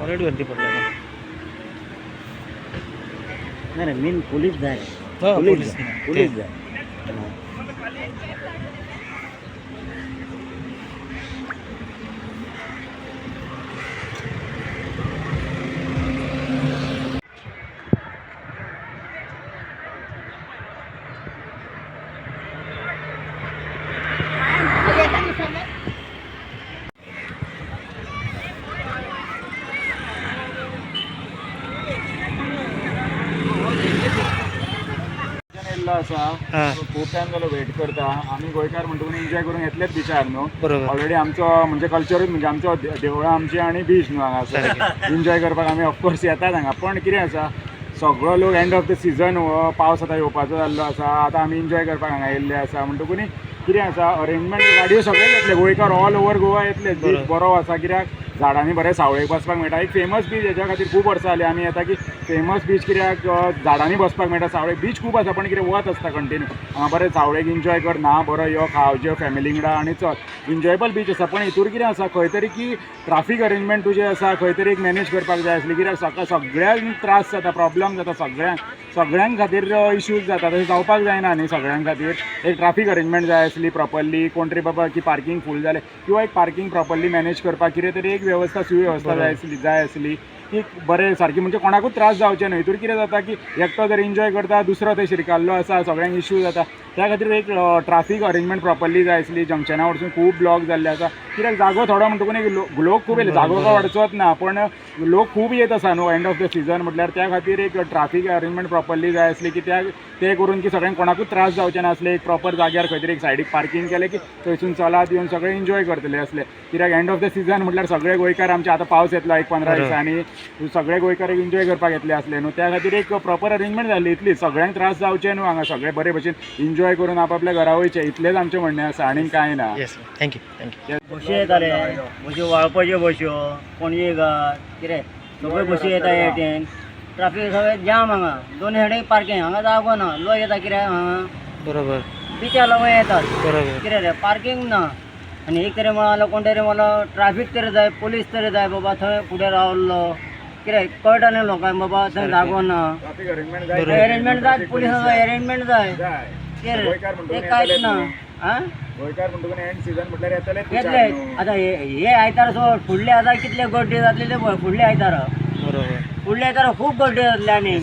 Already गर्दी पडली आहे. नाही नाही मेन पोलीस जाय हो, पोलीस पोलीस ते. जाय असा हां खूप टाइम झालो वेट करता आम्ही गोंयकार म्हणतो एन्जॉय करून येतलेच बिचार न्हू बरोबर. ऑलरेडी आमचो म्हणजे कल्चरूच म्हणजे आमचो देवळां आमची आणि बीच न्हू हांगा सारकें. एन्जॉय करपाक आमी ऑफकोर्स येतात हांगा पण कितें आसा सगळो लोक एंड ऑफ द सीझन पावस आतां येवपाचो जाल्लो आसा आतां आमी एन्जॉय करपाक हांगा येयल्ले आसा म्हणटकूच कितें आसा अरेंजमेंट गाडयो सगळे येतले गोंयकार ऑल ओवर गोवा येतले बीच बरोबर. बरो आसा कित्याक झाडांनी बरें सावळेक बसपाक मेळटा एक फेमस बीच हेच्या खातीर खूब वर्सां जालीं आमी येता की फेमस बीच कित्याक झाडांनी बसपाक मेळटा सावळेक बीच खूब आसा पण कितें वत आसता कंटिन्यू हांगा बरें सावळेक एन्जॉय कर ना बरो यो खाव जेव फॅमिली वांगडा आनी चल एन्जॉयबल बीच आसा पण हितूर कितें आसा खंय तरी की ट्राफीक अरेंजमेंट तुजें आसा खंय तरी एक मॅनेज करपाक जाय आसली कित्याक सगळ्यांक त्रास जाता प्रॉब्लम जाता सगळ्यांक खातीर इश्यूज जाता तशें जावपाक जायना न्ही सगळ्यांक खातीर एक ट्राफीक अरेंजमेंट जाय आसली प्रॉपरली कोण तरी बाबा की पार्किंग फूल जालें किंवा एक पार्किंग प्रॉपरली मॅनेज करपाक कितें तरी एक वेवस्था सुवेवस्था जाय आसली की बरें सारकी म्हणजे कोणाकूच त्रास जावचे न्हय हितूर कितें जाता की एकटो जर एन्जॉय करता दुसरो थंय शिरकाल्लो आसा सगळ्यांक इश्यू जाता त्या खातीर एक ट्राफीक अरेंजमेंट प्रॉपरली जाय आसली जंक्शना वरसून खूब ब्लॉक जाल्ले आसा कित्याक जागो थोडो म्हणटकूच एक लोक खूब येयले जागो काय वाडचोच ना पण लोक खूब येत आसा न्हू एंड ऑफ द सीझन म्हटल्यार त्या खातीर एक ट्राफीक अरेंजमेंट प्रॉपरली जाय आसली की ते करून की सगळ्यांक कोणाकूच त्रास जावचे नासले एक प्रॉपर जाग्यार खंय तरी एक सायडीक पार्किंग केलें की थंयसून चलात येवन सगळे एन्जॉय करतले असले कित्याक एंड ऑफ द सीझन म्हटल्यार सगळे गोंयकार आमचे आतां पावस येतलो एक 15 दिसांनी सगळे गोंयकार एन्जॉय करपाक येतले असले न्हू त्या खातीर एक प्रॉपर अरेंजमेंट जाल्ली इतली सगळ्यांक त्रास जावचे न्हू हांगा सगळे बरे भशेन एन्जॉय करून आपल्या घरा वयचे इतलेंच आमचें म्हणणें आसा आनीक कांय ना. Yes thank you. बशी येताले बश्यो वाळपाच्यो बश्यो पणजे घाट कितें सगळ्यो बशी येता हे ट्रेन ट्राफीक सगळें जाम हांगा दोन सायडीक पार्किंग हांगा जागो ना लोक येता कित्याक हांगा बरोबर बिचा लागून येतात बरोबर. कितें रे पार्किंग ना आनी एक तरी म्हणलो कोण तरी म्हणलो ट्राफीक तरी जाय पोलीस तरी जाय बाबा थंय फुडें रावल्लो कितें कळटा न्ही लोकांक बाबा थंय जागो ना ट्राफीक अरेंजमेंट बरोबर. अरेंजमेंट जाय पुलिसाचो अरेंजमेंट जाय गोंयकार ते कांयच ना आं गोंयकार म्हणटकूच एंड सीझन म्हटल्यार येतलेच येतले बिचार न्हू. आतां हे आयतार फुडले आतां कितले गर्दी जातले ते फुडले आयतार बरोबर. फुडले आयतार खूब गर्दी जातले आनी